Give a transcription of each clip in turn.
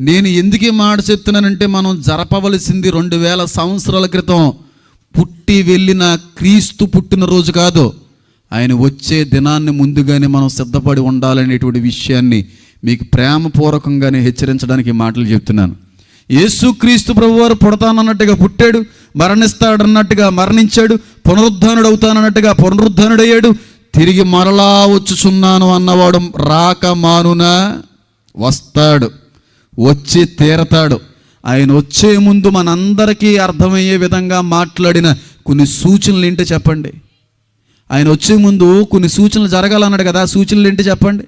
నేను ఎందుకు ఈ మాట చెప్తున్నానంటే, మనం జరపవలసింది 2000 సంవత్సరాల క్రితం పుట్టి వెళ్ళిన క్రీస్తు పుట్టినరోజు కాదు, ఆయన వచ్చే దినాన్ని ముందుగానే మనం సిద్ధపడి ఉండాలనేటువంటి విషయాన్ని మీకు ప్రేమపూర్వకంగానే హెచ్చరించడానికి మాటలు చెప్తున్నాను. యేసుక్రీస్తు ప్రభువారు పుడతానన్నట్టుగా పుట్టాడు, మరణిస్తాడన్నట్టుగా మరణించాడు, పునరుద్ధానుడు అవుతానన్నట్టుగా పునరుద్ధానుడయ్యాడు, తిరిగి మరలా వచ్చుచున్నాను అన్నవాడు రాక మానునా, వస్తాడు, వచ్చి తీరతాడు. ఆయన వచ్చే ముందు మనందరికీ అర్థమయ్యే విధంగా మాట్లాడిన కొన్ని సూచనలు ఏంటో చెప్పండి. ఆయన వచ్చే ముందు కొన్ని సూచనలు జరగాలన్నాడు కదా, సూచనలు ఏంటి చెప్పండి.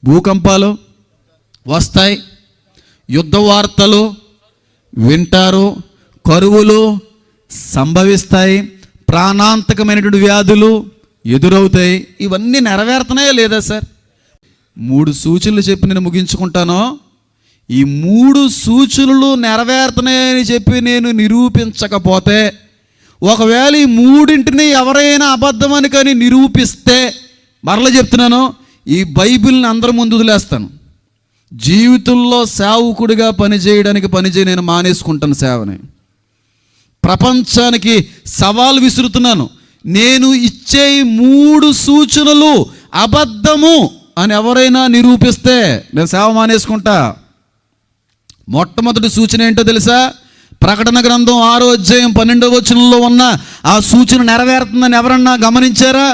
భూకంపాలు వస్తాయి, యుద్ధ వార్తలు వింటారు, కరువులు సంభవిస్తాయి, ప్రాణాంతకమైనటువంటి వ్యాధులు ఎదురవుతాయి. ఇవన్నీ నెరవేరుతున్నాయా లేదా సార్? 3 సూచనలు చెప్పి నేను ముగించుకుంటాను. ఈ 3 సూచనలు నెరవేరుతున్నాయని చెప్పి నేను నిరూపించకపోతే, ఒకవేళ ఈ 3ంటిని ఎవరైనా అబద్ధమని కానీ నిరూపిస్తే, మరలా చెప్తున్నాను, ఈ బైబిల్ని అందరి ముందు వదిలేస్తాను. జీవితంలో సేవకుడిగా పనిచేయ నేను మానేసుకుంటాను సేవని. ప్రపంచానికి సవాల్ విసురుతున్నాను. నేను ఇచ్చే 3 సూచనలు అబద్ధము అని ఎవరైనా నిరూపిస్తే నేను సేవ మానేసుకుంటా. మొట్టమొదటి సూచన ఏంటో తెలుసా? ప్రకటన గ్రంథం 6వ అధ్యాయం 12వ వచనంలో ఉన్న ఆ సూచన నెరవేరుతుందని ఎవరన్నా గమనించారా?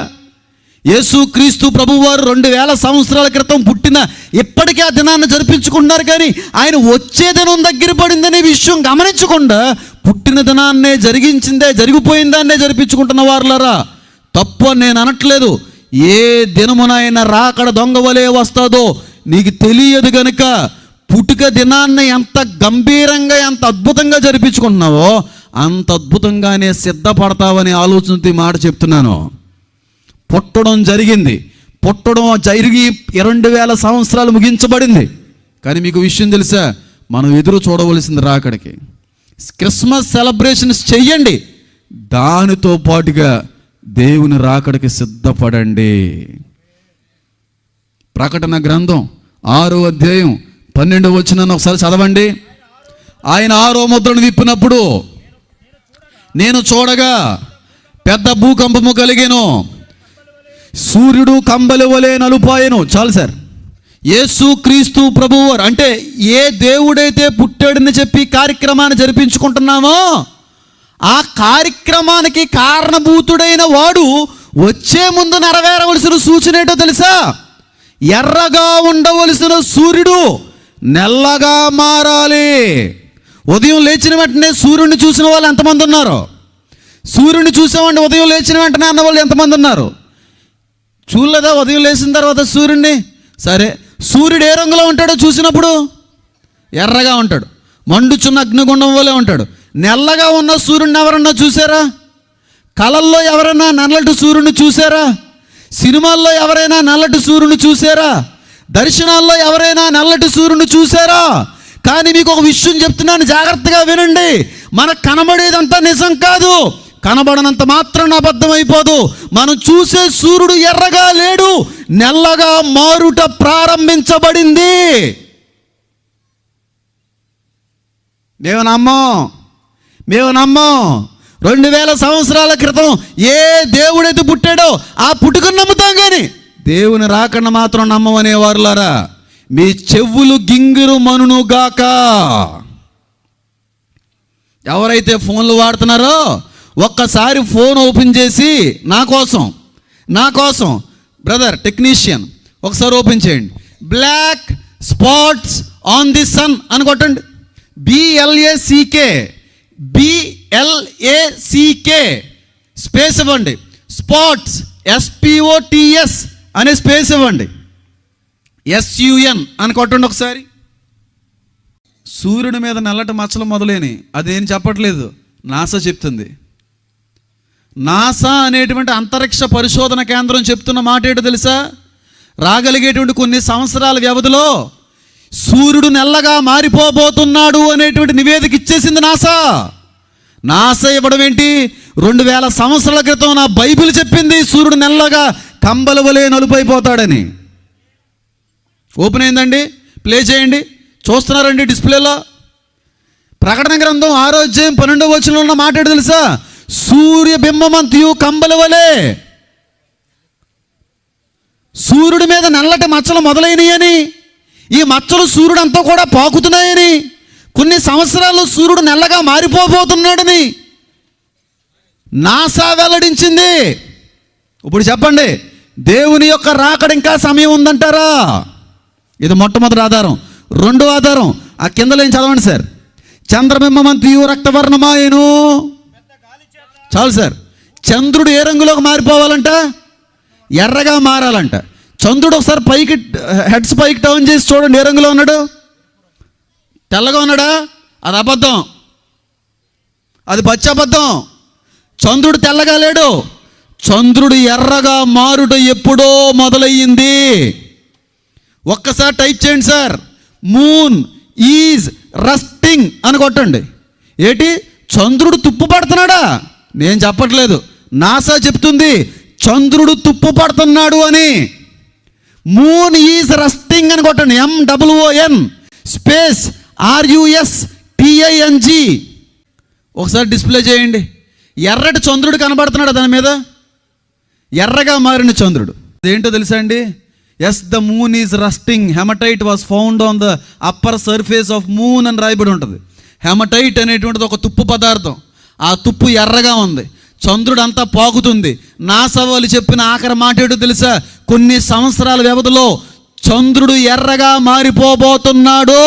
యేసుక్రీస్తు ప్రభువారు 2000 సంవత్సరాల క్రితం పుట్టిన ఇప్పటికీ ఆ దినాన్ని జరిపించుకుంటున్నారు, కానీ ఆయన వచ్చే దినం దగ్గర పడిందనే విషయం గమనించకుండా పుట్టిన దినాన్నే జరిగిపోయిందాన్నే జరిపించుకుంటున్న వారులారా, తప్పు అని నేను అనట్లేదు. ఏ దినమునైనా రాకడ దొంగవలే వస్తుందో నీకు తెలియదు గనుక పుట్టుక దినాన్ని ఎంత గంభీరంగా ఎంత అద్భుతంగా జరిపించుకుంటున్నావో అంత అద్భుతంగానే సిద్ధపడతావని ఆలోచనతో మాట చెప్తున్నాను. పుట్టడం జరిగింది, పుట్టడం జరిగి 2000 సంవత్సరాలు ముగించబడింది. కానీ మీకు విషయం తెలుసా? మనం ఎదురు చూడవలసింది రాకడికి. క్రిస్మస్ సెలబ్రేషన్స్ చెయ్యండి, దానితో పాటుగా దేవుని రాకడికి సిద్ధపడండి. ప్రకటన గ్రంథం 6వ అధ్యాయం 12వ వచనాన్ని ఒకసారి చదవండి. ఆయన 6వ ముద్రను విప్పినప్పుడు నేను చూడగా పెద్ద భూకంపము కలిగెను, సూర్యుడు కంబలి వలె నలుపాయెను. చాలు సార్. యేసుక్రీస్తు ప్రభువారు అంటే ఏ దేవుడైతే పుట్టాడని చెప్పి కార్యక్రమాన్ని జరిపించుకుంటున్నామో ఆ కార్యక్రమానికి కారణభూతుడైన వాడు వచ్చే ముందు నెరవేరవలసిన సూచన ఏంటో తెలుసా? ఎర్రగా ఉండవలసిన సూర్యుడు నల్లగా మారాలి. ఉదయం లేచిన వెంటనే సూర్యుడిని చూసిన వాళ్ళు ఎంతమంది ఉన్నారు? సూర్యుడిని చూసామంటే ఉదయం లేచిన వెంటనే అన్న వాళ్ళు ఎంతమంది ఉన్నారు? చూడలేదా ఉదయం లేచిన తర్వాత సూర్యుడిని? సరే, సూర్యుడు ఏ రంగులో ఉంటాడో చూసినప్పుడు ఎర్రగా ఉంటాడు, మండుచున్న అగ్నిగుండం వలె ఉంటాడు. నల్లగా ఉన్న సూర్యుడిని ఎవరన్నా చూసారా? కళల్లో ఎవరైనా నల్లటి సూర్యుడిని చూసారా? సినిమాల్లో ఎవరైనా నల్లటి సూర్యుడిని చూసారా? దర్శనాల్లో ఎవరైనా నల్లటి సూర్యుడిని చూసారా? కానీ మీకు ఒక విషయం చెప్తున్నాను, జాగ్రత్తగా వినండి. మనకు కనబడేదంతా నిజం కాదు, కనబడనంత మాత్రం అబద్ధం అయిపోదు. మనం చూసే సూర్యుడు ఎర్రగా లేడు, నల్లగా మారుట ప్రారంభించబడింది. మేము నమ్మం 2000 సంవత్సరాల క్రితం ఏ దేవుడైతే పుట్టాడో ఆ పుట్టుకను నమ్ముతాం, కానీ దేవుని రాకన్న మాత్రం నమ్మమనే వారులారా, మీ చెవులు గింగిరు మనుగాక. ఎవరైతే ఫోన్లు వాడుతున్నారో ఒక్కసారి ఫోన్ ఓపెన్ చేసి నా కోసం బ్రదర్ టెక్నీషియన్ ఒకసారి ఓపెన్ చేయండి. Black spots on the sun అని కొట్టండి. BLACK స్పేస్ ఇవ్వండి. స్పాట్స్ SPOTS అనే స్పేస్ ఇవ్వండి. SUN అని కొట్టండి ఒకసారి. సూర్యుడి మీద నల్లటి మచ్చలు మొదలైనవి. అదేం చెప్పట్లేదు, నాసా చెప్తుంది. నాసా అనేటువంటి అంతరిక్ష పరిశోధన కేంద్రం చెప్తున్న మాట ఏంటో తెలుసా? రాగలిగేటువంటి కొన్ని సంవత్సరాల వ్యవధిలో సూర్యుడు నల్లగా మారిపోబోతున్నాడు అనేటువంటి నివేదిక ఇచ్చేసింది నాసా ఇవ్వడం ఏంటి? 2000 సంవత్సరాల క్రితం నా బైబిల్ చెప్పింది సూర్యుడు నల్లగా కంబల వలె నలుపైపోతాడని. ఓపెన్ అయిందండి, ప్లే చేయండి, చూస్తున్నారండి డిస్ప్లేలో. ప్రకటన గ్రంథం 6వ అధ్యాయం 12వ వచనంలో ఉన్న మాట ఏంటో తెలుసా? సూర్యబింబమంతయు కంబల వలె, సూర్యుడి మీద నల్లటి మచ్చలు మొదలైనయని, ఈ మచ్చలు సూర్యుడు అంతా కూడా పాకుతున్నాయని, కొన్ని సంవత్సరాలు సూర్యుడు నల్లగా మారిపోబోతున్నాడని నాసా వెల్లడించింది. ఇప్పుడు చెప్పండి, దేవుని యొక్క రాకడ ఇంకా సమయం ఉందంటారా? ఇది మొట్టమొదటి ఆధారం. రెండో ఆధారం ఆ కిందలో ఏం చదవండి సార్. చంద్రబింబమంతయు రక్తవర్ణమాయను. చాలు సార్. చంద్రుడు ఏ రంగులోకి మారిపోవాలంట? ఎర్రగా మారాలంట. చంద్రుడు ఒకసారి పైకి హెడ్స్ పైకి టర్న్ చేసి చూడండి, ఏ రంగులో ఉన్నాడు? తెల్లగా ఉన్నాడా? అది అబద్ధం, అది పచ్చి అబద్ధం. చంద్రుడు తెల్లగా లేడు. చంద్రుడు ఎర్రగా మారుట ఎప్పుడో మొదలయ్యింది. ఒక్కసారి టైప్ చేయండి సార్, మూన్ ఈజ్ రస్టింగ్ అని కొట్టండి. ఏంటి? చంద్రుడు తుప్పు పడుతున్నాడా? నేను చెప్పట్లేదు, నాసా చెప్తుంది చంద్రుడు తుప్పు పడుతున్నాడు అని. మూన్ ఈజ్ రస్టింగ్ అని కొట్టండి. MOON space RUSTING. ఒకసారి డిస్ప్లే చేయండి. ఎర్రటి చంద్రుడు కనబడుతున్నాడు దాని మీద, ఎర్రగా మారిన చంద్రుడు. అదేంటో తెలుసా అండి? Yes, the moon is rusting. Hematite was found on the upper surface of moon అని రాయబడి ఉంటుంది. హెమటైట్ అనేటువంటిది ఒక తుప్పు పదార్థం. ఆ తుప్పు ఎర్రగా ఉంది. చంద్రుడు అంతా పాకుతుంది. నాసా వాళ్ళు చెప్పిన ఆఖరి మాట ఏంటో తెలుసా? కొన్ని సంవత్సరాల వ్యవధిలో చంద్రుడు ఎర్రగా మారిపోబోతున్నాడు.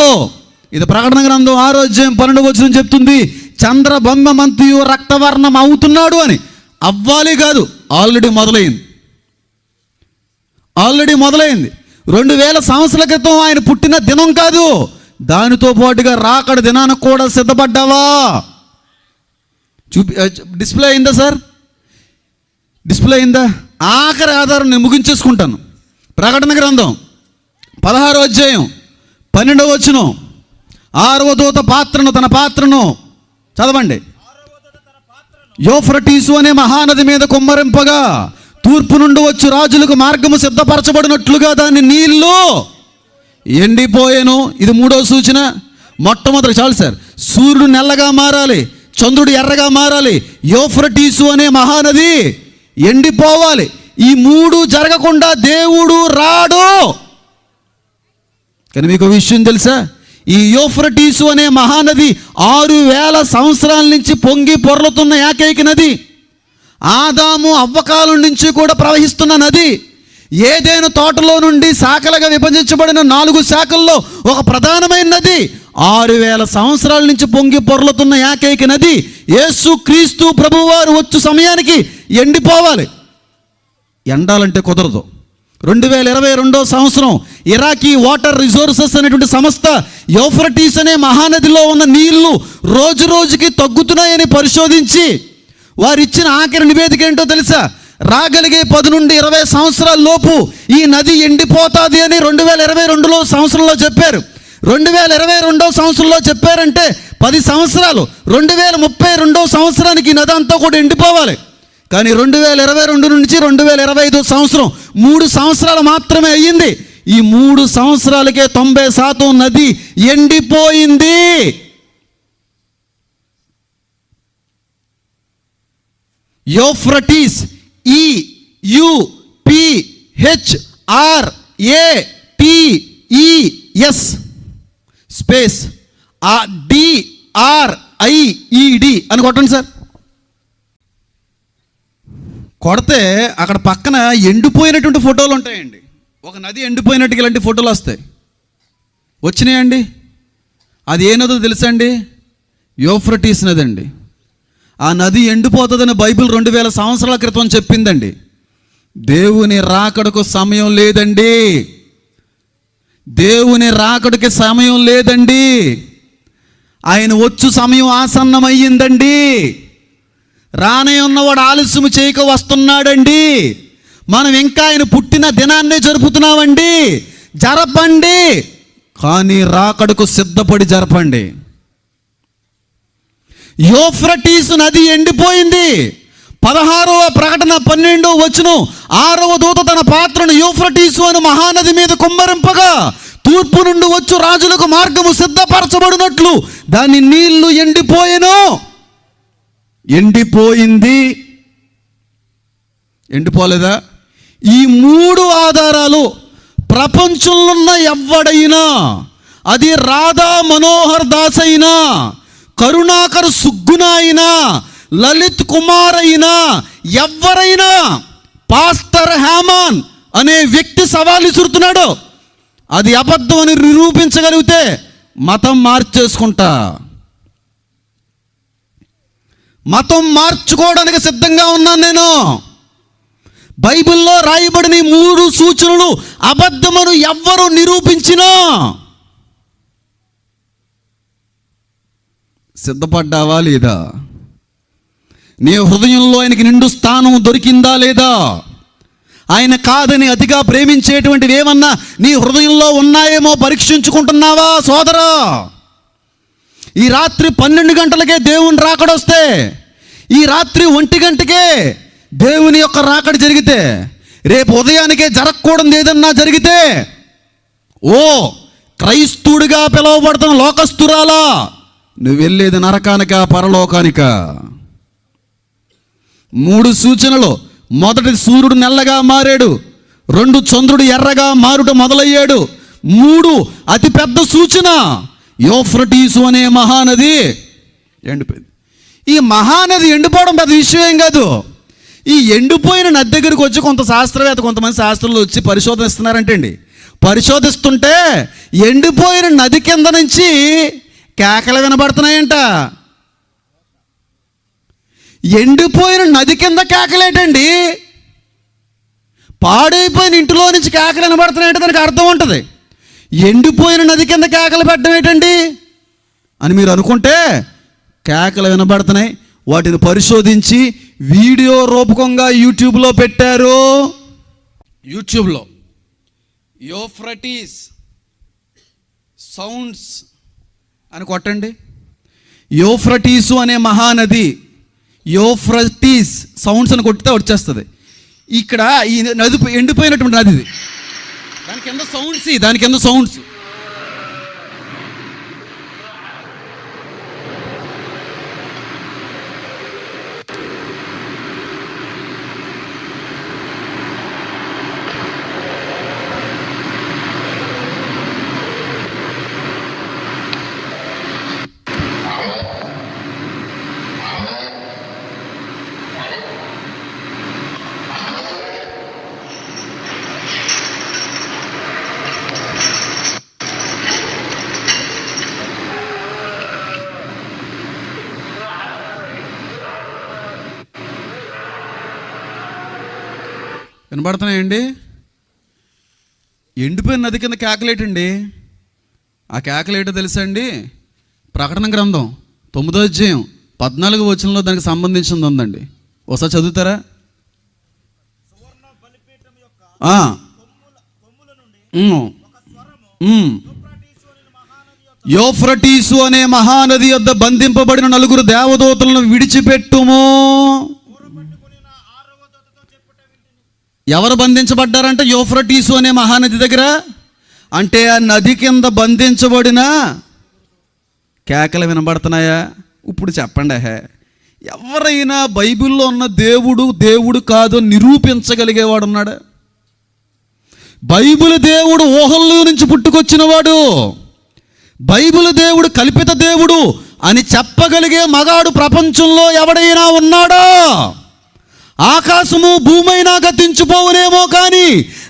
ఇది ప్రకటన గ్రంథం 6వ అధ్యాయం 12వ వచనం చెప్తుంది. చంద్రబింబమంతయు రక్తవర్ణం అవుతున్నాడు అని. అవ్వాలి కాదు, ఆల్రెడీ మొదలైంది. 2000 సంవత్సరాల క్రితం ఆయన పుట్టిన దినం కాదు, దానితో పాటుగా రాకడ దినానికి కూడా సిద్ధపడ్డావా? డిస్ప్లే అయిందా సార్? డిస్ప్లే అయిందా? ఆఖరి ఆధారం నేను ముగించేసుకుంటాను. ప్రకటన గ్రంథం 16వ అధ్యాయం 12వ వచనం. 6వ దూత తన పాత్రను చదవండి. యూఫ్రటీసు అనే మహానది మీద కుమ్మరింపగా తూర్పు నుండి వచ్చు రాజులకు మార్గము సిద్ధపరచబడినట్లుగా దాని నీళ్లు ఎండిపోయాను. ఇది 3వ సూచన. మొట్టమొదటి చాలు సార్, సూర్యుడు నల్లగా మారాలి, చంద్రుడు ఎర్రగా మారాలి, యూఫ్రటీసు అనే మహానది ఎండిపోవాలి. ఈ 3 జరగకుండా దేవుడు రాడు. కానీ మీకు విషయం తెలుసా? ఈ యూఫ్రటీసు అనే మహానది 6000 సంవత్సరాల నుంచి పొంగి పొర్లుతున్న ఏకైక నది. ఆదాము అవ్వకాలం నుంచి కూడా ప్రవహిస్తున్న నది. ఏదైనా తోటలో నుండి శాఖలుగా విభజించబడిన 4 శాఖల్లో ఒక ప్రధానమైన నది. 6000 సంవత్సరాల నుంచి పొంగి పొర్లుతున్న ఏకైక నది. యేసు క్రీస్తు ప్రభువారు వచ్చు సమయానికి ఎండిపోవాలి. ఎండాలంటే కుదరదు. 2022వ సంవత్సరం ఇరాకీ వాటర్ రిసోర్సెస్ అనేటువంటి సంస్థ యూఫ్రటీస్ అనే మహానదిలో ఉన్న నీళ్లు రోజు రోజుకి తగ్గుతున్నాయని పరిశోధించి వారు ఇచ్చిన ఆఖరి నివేదిక ఏంటో తెలుసా? రాగలిగే 10 నుండి 20 సంవత్సరాల లోపు ఈ నది ఎండిపోతుంది అని 2022లో సంవత్సరంలో చెప్పారు. 2022వ సంవత్సరంలో చెప్పారంటే 10 సంవత్సరాలు. 2032వ సంవత్సరానికి ఈ నది అంతా కూడా ఎండిపోవాలి. కానీ 2022 నుంచి 2025 సంవత్సరం 3 సంవత్సరాలు మాత్రమే అయ్యింది. ఈ 3 సంవత్సరాలకే 90% నది ఎండిపోయింది. యూఫ్రటీస్ EUPHRATES స్పేస్ DRIED అని కొట్టండి సార్. కొడితే అక్కడ పక్కన ఎండిపోయినటువంటి ఫోటోలు ఉంటాయండి. ఒక నది ఎండిపోయినట్టుగా ఇలాంటి ఫోటోలు వస్తాయి. వచ్చినాయండి. అది ఏ నదో తెలుసా అండి? యూఫ్రటీస్ నది అండి. ఆ నది ఎండిపోతుందని బైబిల్ 2000 సంవత్సరాల క్రితం చెప్పిందండి. దేవుని రాకడకు సమయం లేదండి. దేవుని రాకడికి సమయం లేదండి. ఆయన వచ్చు సమయం ఆసన్నమయ్యిందండి. రానే ఉన్నవాడు ఆలస్యం చేయక వస్తున్నాడండి. మనం ఇంకా ఆయన పుట్టిన దినాన్నే జరుపుతున్నామండి. జరపండి, కానీ రాకడకు సిద్ధపడి జరపండి. యూఫ్రటీసు నది ఎండిపోయింది. 16వ ప్రకటన 12వ వచనం. 6వ దూత తన పాత్రను యూఫ్రటీసు అని మహానది మీద కుమ్మరింపగా తూర్పు నుండి వచ్చు రాజులకు మార్గము సిద్ధపరచబడినట్లు దాని నీళ్లు ఎండిపోయెను. ఎండిపోయింది, ఎండిపోలేదా? ఈ 3 ఆధారాలు ప్రపంచంలో ఉన్న ఎవడైనా, అది రాధా మనోహర్ దాస్ అయినా, కరుణాకర్ సుగ్గున అయినా, లలిత్ కుమార్ అయినా, ఎవరైనా పాస్టర్ హ్యామాన్ అనే వ్యక్తి సవాల్ విసురుతున్నాడు, అది అబద్ధం అని నిరూపించగలిగితే మతం మార్చేసుకుంటా. మతం మార్చుకోవడానికి సిద్ధంగా ఉన్నాను నేను. బైబిల్లో రాయబడిన 3 సూచనలు అబద్ధమని ఎవ్వరు నిరూపించినా సిద్ధపడ్డావా లేదా? నీ హృదయంలో ఆయనకి నిండు స్థానం దొరికిందా లేదా? ఆయన కాదని అతిగా ప్రేమించేటువంటివి ఏమన్నా నీ హృదయంలో ఉన్నాయేమో పరీక్షించుకుంటున్నావా సోదరా? ఈ రాత్రి 12 గంటలకే దేవుని రాకడొస్తే, ఈ రాత్రి 1 గంటకే దేవుని యొక్క రాకడ జరిగితే, రేపు ఉదయానికే జరగకూడదు ఏదన్నా జరిగితే, ఓ క్రైస్తవుడిగా పిలువబడుతున్న లోకస్తురాలా, నువ్వు వెళ్ళేది నరకానిక పరలోకానిక? 3 సూచనలు. మొదటి, సూర్యుడు నల్లగా మారాడు. 2, చంద్రుడు ఎర్రగా మారుట మొదలయ్యాడు. 3, అతి పెద్ద సూచన, యూఫ్రటీసు అనే మహానది ఎండిపోయింది. ఈ మహానది ఎండిపోవడం పెద్ద విషయం ఏం కాదు. ఈ ఎండిపోయిన నది దగ్గరికి వచ్చి కొంతమంది శాస్త్రులు వచ్చి పరిశోధిస్తున్నారంటే అండి, పరిశోధిస్తుంటే ఎండిపోయిన నది కింద నుంచి కేకలు వినబడుతున్నాయంట. ఎండిపోయిన నది కింద కేకలేటండి, పాడైపోయిన ఇంటిలో నుంచి కేకలు వినబడుతున్నాయంటే దానికి అర్థం ఉంటుంది. ఎండిపోయిన నది కింద కేకలు పెట్టడం ఏంటండి అని మీరు అనుకుంటే, కేకలు వినబడుతున్నాయి. వాటిని పరిశోధించి వీడియో రూపకంగా యూట్యూబ్లో పెట్టారు. యూట్యూబ్లో యూఫ్రటీస్ సౌండ్స్ అని కొట్టండి. యూఫ్రటీసు అనే మహానది, యూఫ్రటీస్ సౌండ్స్ అని కొట్టితే వచ్చేస్తుంది. ఇక్కడ ఈ నది ఎండిపోయినటువంటి నది, దానికి ఎంత సౌండ్స్ వినబడుతున్నాయండి. ఎండిపోయిన నది కింద కేకలేటండి. ఆ కేకలేటో తెలుసా అండి? ప్రకటన గ్రంథం 9వ అధ్యాయం 14వ వచనంలో దానికి సంబంధించింది ఉందండి. ఒకసారి చదువుతారా? యూఫ్రటీసు అనే మహానది యొద్ద బంధింపబడిన 4 దేవదూతలను విడిచిపెట్టుము. ఎవరు బంధించబడ్డారంటే యూఫ్రటీసు అనే మహానది దగ్గర. అంటే ఆ నది కింద బంధించబడిన కేకలు వినబడుతున్నాయా? ఇప్పుడు చెప్పండి, ఎవరైనా బైబిల్లో ఉన్న దేవుడు కాదు నిరూపించగలిగేవాడు ఉన్నాడు? బైబిల్ దేవుడు ఊహల్లో నుంచి పుట్టుకొచ్చినవాడు, బైబిల్ దేవుడు కల్పిత దేవుడు అని చెప్పగలిగే మగాడు ప్రపంచంలో ఎవడైనా ఉన్నాడా? ఆకాశము భూమైనా గతించిపోవునేమో కానీ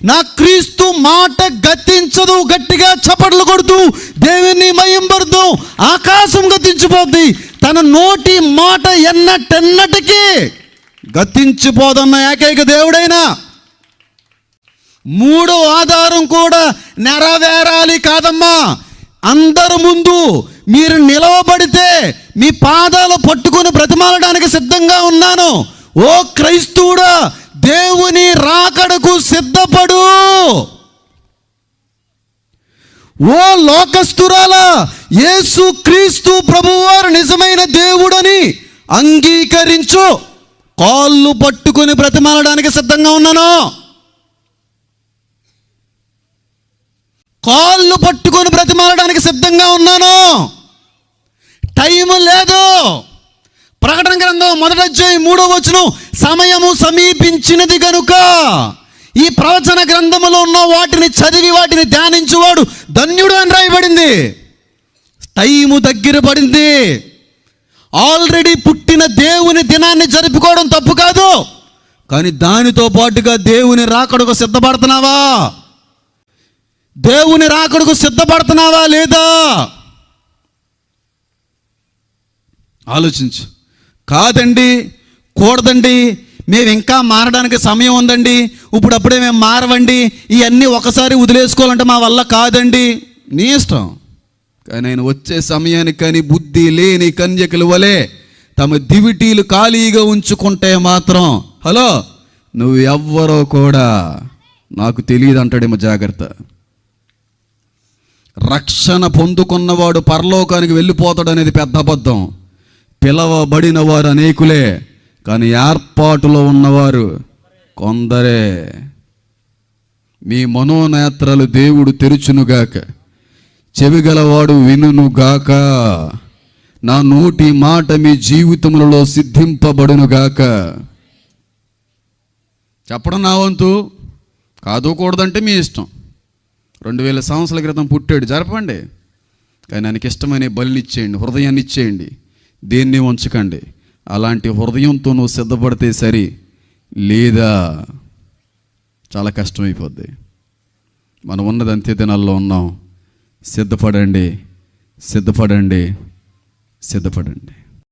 నా క్రీస్తు మాట గతించదు. గట్టిగా చప్పట్లు కొడుతూ దేవుని మహింపరుద్దాం. ఆకాశం గతించిపోద్ది, తన నోటి మాట ఎన్నటెన్నటికీ గతించిపోదన్న ఏకైక దేవుడైనా. 3వ ఆధారం కూడా నెరవేరాలి కాదమ్మా. అందరి ముందు మీరు నిలవబడితే మీ పాదాలు పట్టుకొని బ్రతిమాలడానికి సిద్ధంగా ఉన్నాను. ఓ క్రైస్తవుడా, దేవుని రాకడకు సిద్ధపడు. ఓ లోకస్తురాలా, యేసు క్రీస్తు ప్రభువారు నిజమైన దేవుడని అంగీకరించు. కాళ్ళు పట్టుకొని బ్రతిమాలడానికి సిద్ధంగా ఉన్నాను. కాళ్ళు పట్టుకొని బ్రతిమాలడానికి సిద్ధంగా ఉన్నాను. టైం లేదు. ప్రకటన గ్రంథం 1:3 సమయము సమీపించినది గనుక ఈ ప్రవచన గ్రంథములో ఉన్న వాటిని చదివి వాటిని ధ్యానించువాడు ధన్యుడు అని రాయబడింది. టైము దగ్గర పడింది. ఆల్రెడీ పుట్టిన దేవుని దినాన్ని జరుపుకోవడం తప్పు కాదు, కానీ దానితో పాటుగా దేవుని రాకడకు సిద్ధపడుతున్నావా? దేవుని రాకడకు సిద్ధపడుతున్నావా లేదా? ఆలోచించు. కాదండి, కూడదండి, మేము ఇంకా మారడానికి సమయం ఉందండి, ఇప్పుడప్పుడే మేము మారవండి, ఇవన్నీ ఒకసారి వదిలేసుకోవాలంటే మా వల్ల కాదండి, నీ ఇష్టం. కానీ ఆయన వచ్చే సమయానికి కానీ బుద్ధి లేని కన్యకల వలె తమ దివిటీలు ఖాళీగా ఉంచుకుంటే మాత్రం హలో నువ్వు ఎవ్వరో కూడా నాకు తెలియదు అంటాడేమో. జాగ్రత్త. రక్షణ పొందుకున్నవాడు పరలోకానికి వెళ్ళిపోతాడు అనేది పెద్ద అబద్ధం. పిలవబడిన వారు అనేకులే, కానీ ఏర్పాటులో ఉన్నవారు కొందరే. మీ మనోనేత్రాలు దేవుడు తెరుచునుగాక, చెవిగలవాడు వినుగాక, నా నోటి మాట మీ జీవితములలో సిద్ధింపబడునుగాక. చెప్పడం నా వంతు, కాదు కూడదంటే మీ ఇష్టం. 2000 సంవత్సరాల క్రితం పుట్టాడు, జరపండి, కానీ ఆయనకి ఇష్టమైన బలిని ఇచ్చేయండి, హృదయాన్ని ఇచ్చేయండి, దేన్ని ఉంచకండి. అలాంటి హృదయంతో నువ్వు సిద్ధపడితే సరి, లేదా చాలా కష్టమైపోద్ది. మనం ఉన్నది అంత్య దినాల్లో ఉన్నాం. సిద్ధపడండి, సిద్ధపడండి, సిద్ధపడండి.